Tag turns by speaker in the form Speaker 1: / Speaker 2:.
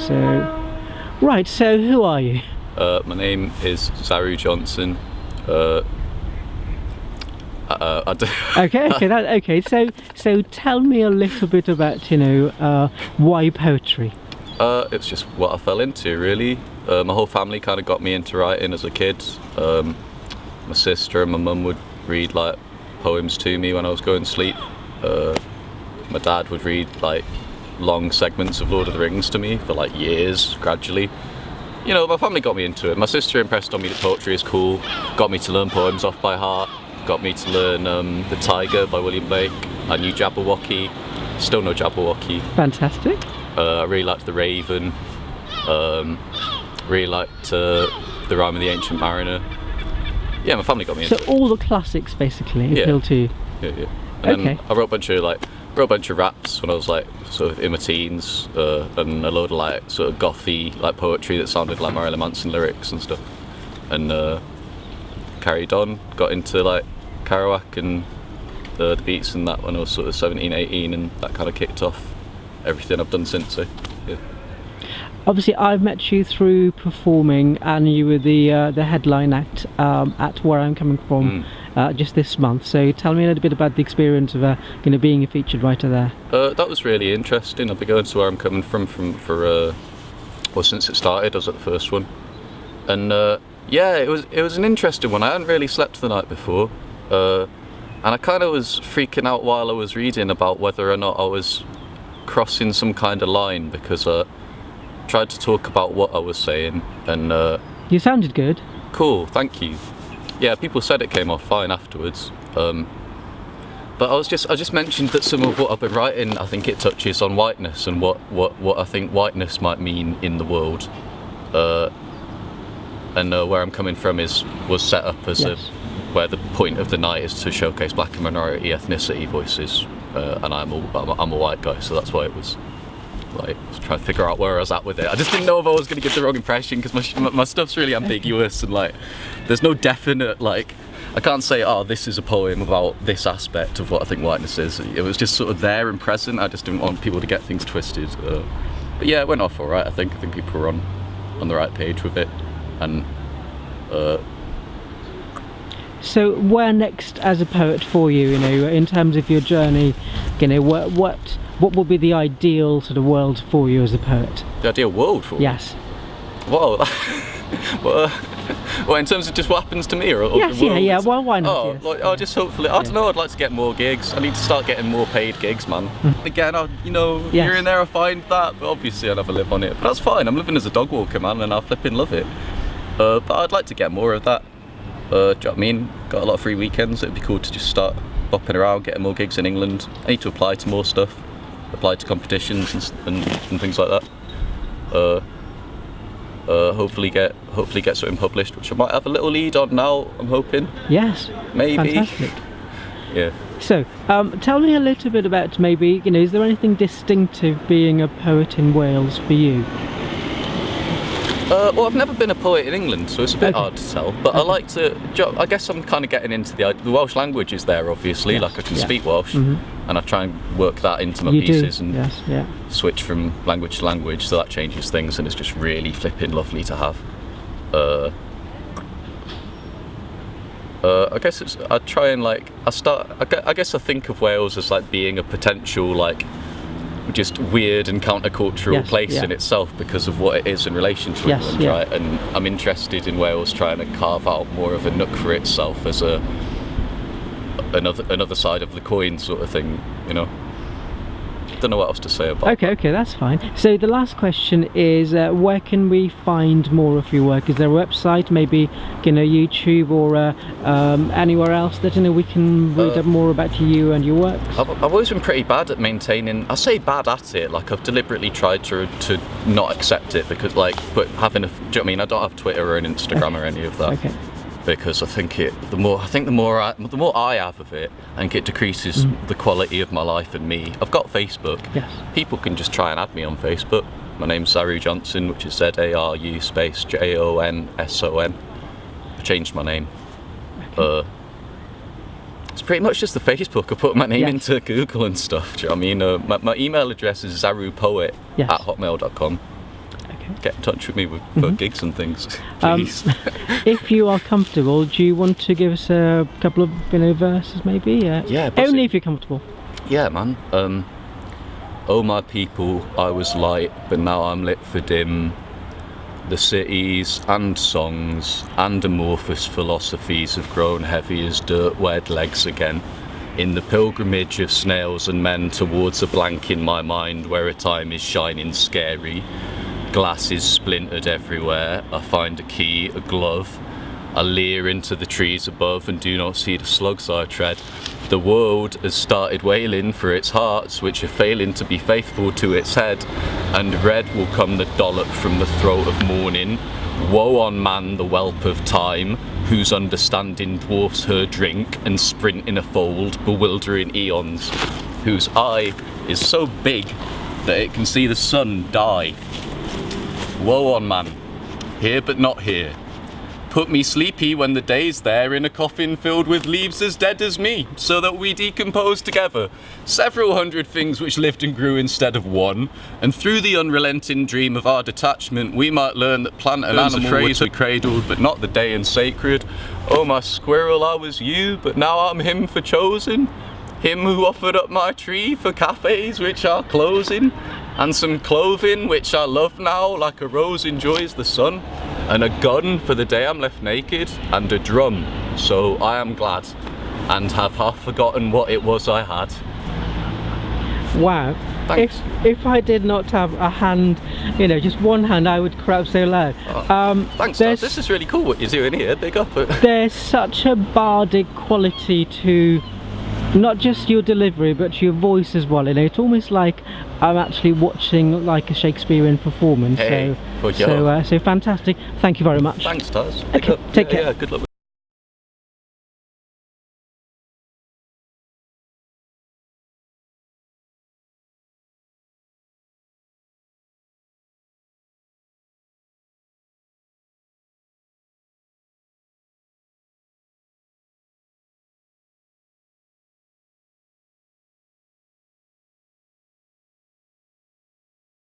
Speaker 1: Right, so who are you?
Speaker 2: My name is Zaru Jonson.
Speaker 1: Okay. So tell me a little bit about, why poetry?
Speaker 2: It's just what I fell into, really. My whole family kind of got me into writing as a kid. My sister and my mum would read like poems to me when I was going to sleep. My dad would read like long segments of Lord of the Rings to me for like years, gradually. My family got me into it. My sister impressed on me that poetry is cool, got me to learn poems off by heart, got me to learn The Tiger by William Blake. I knew Jabberwocky, still know Jabberwocky.
Speaker 1: Fantastic.
Speaker 2: I really liked The Raven, really liked The Rime of the Ancient Mariner. Yeah, my family got me into it.
Speaker 1: So all the classics basically appeal to you?
Speaker 2: Yeah. And then I wrote a bunch of raps when I was like sort of in my teens, and a load of like sort of gothy like poetry that sounded like Marilyn Manson lyrics and stuff. And carried on, got into like Kerouac and the beats and that when I was sort of 17, 18, and that kind of kicked off everything I've done since. So yeah.
Speaker 1: Obviously, I've met you through performing, and you were the headline act at Where I'm Coming From just this month. So tell me a little bit about the experience of being a featured writer there.
Speaker 2: That was really interesting. I've been going to Where I'm Coming From since it started. I was at the first one, and yeah, it was an interesting one. I hadn't really slept the night before, and I kind of was freaking out while I was reading about whether or not I was crossing some kind of line, because tried to talk about what I was saying, and
Speaker 1: you sounded good.
Speaker 2: Cool, thank you. Yeah, people said it came off fine afterwards, but I just mentioned that some of what I've been writing, I think it touches on whiteness and what I think whiteness might mean in the world, and Where I'm Coming From was set up as where the point of the night is to showcase black and minority ethnicity voices, and I'm a white guy, so that's why it was like trying to figure out where I was at with it. I just didn't know if I was going to give the wrong impression, because my stuff's really ambiguous, and like there's no definite, like I can't say, oh, this is a poem about this aspect of what I think whiteness is. It was just sort of there and present. I just didn't want people to get things twisted. But yeah, it went off all right. I think people were on the right page with it, and
Speaker 1: so where next as a poet for you? In terms of your journey, what would be the ideal sort of world for you as a poet?
Speaker 2: The ideal world for me?
Speaker 1: Yes.
Speaker 2: Whoa. Well, in terms of just what happens to me, or
Speaker 1: yes,
Speaker 2: the world?
Speaker 1: yeah. Well, why not?
Speaker 2: Yes. Just hopefully. I don't know. I'd like to get more gigs. I need to start getting more paid gigs, man. Again, here and there I find that, but obviously I never live on it. But that's fine. I'm living as a dog walker, man, and I flipping love it. But I'd like to get more of that. Do you know what I mean? Got a lot of free weekends. It'd be cool to just start bopping around, getting more gigs in England. I need to apply to more stuff. Apply to competitions and things like that. Hopefully get something published, which I might have a little lead on now, I'm hoping.
Speaker 1: Yes.
Speaker 2: Maybe.
Speaker 1: Fantastic.
Speaker 2: Yeah.
Speaker 1: So, tell me a little bit about maybe, is there anything distinctive being a poet in Wales for you?
Speaker 2: Well, I've never been a poet in England, so it's a bit hard to tell. But I like to. I guess I'm kind of getting into the Welsh language is there, obviously. Like I can speak Welsh, and I try and work that into my pieces and switch from language to language, so that changes things, and it's just really flipping lovely to have. I guess I try and I guess I think of Wales as like being a potential like just weird and countercultural place in itself because of what it is in relation to England, right? And I'm interested in Wales trying to carve out more of a nook for itself as another side of the coin sort of thing, Don't know what else to say about that.
Speaker 1: Okay, that's fine. So the last question is, where can we find more of your work? Is there a website, maybe YouTube or anywhere else that we can read up more about you and your works?
Speaker 2: I've always been pretty bad at maintaining. I say bad at it, like I've deliberately tried to not accept it, because but having do you know what I mean? I don't have Twitter or an Instagram or any of that.
Speaker 1: Okay.
Speaker 2: Because I think the more I have of it, I think it decreases the quality of my life and me. I've got Facebook.
Speaker 1: Yes.
Speaker 2: People can just try and add me on Facebook. My name's Zaru Jonson, which is ZARU space JONSON. I changed my name. Okay. It's pretty much just the Facebook. I put my name into Google and stuff. Do you know what I mean? My email address is zarupoet@hotmail.com. get in touch with me for gigs and things, please.
Speaker 1: If you are comfortable, do you want to give us a couple of verses maybe?
Speaker 2: Yeah,
Speaker 1: only if you're comfortable.
Speaker 2: Yeah, man. Oh my people, I was light, but now I'm lit for dim. The cities and songs and amorphous philosophies have grown heavy as dirt wed legs again. In the pilgrimage of snails and men towards a blank in my mind where a time is shining scary. Glass is splintered everywhere. I find a key, a glove. I leer into the trees above and do not see the slugs I tread. The world has started wailing for its hearts, which are failing to be faithful to its head, and red will come the dollop from the throat of morning. Woe on man, the whelp of time, whose understanding dwarfs her drink and sprint in a fold, bewildering eons, whose eye is so big that it can see the sun die. Woe on man, here but not here. Put me sleepy when the day's there in a coffin filled with leaves as dead as me, so that we decompose together. Several hundred things which lived and grew instead of one, and through the unrelenting dream of our detachment we might learn that plant and animal were to be cradled, but not the day and sacred. Oh my squirrel, I was you, but now I'm him for chosen. Him who offered up my tree for cafes which are closing, and some clothing which I love now like a rose enjoys the sun. And a gun for the day I'm left naked, and a drum, so I am glad, and have half forgotten what it was I had.
Speaker 1: Wow.
Speaker 2: Thanks.
Speaker 1: If I did not have a hand, just one hand, I would cry so loud.
Speaker 2: Thanks, Dad. This is really cool what you're doing here. Big up.
Speaker 1: There's such a bardic quality to not just your delivery, but your voice as well. It's almost like I'm actually watching like a Shakespearean performance.
Speaker 2: Hey,
Speaker 1: so fantastic. Thank you very much.
Speaker 2: Thanks, Taz.
Speaker 1: Okay, take care.
Speaker 2: Yeah, good luck.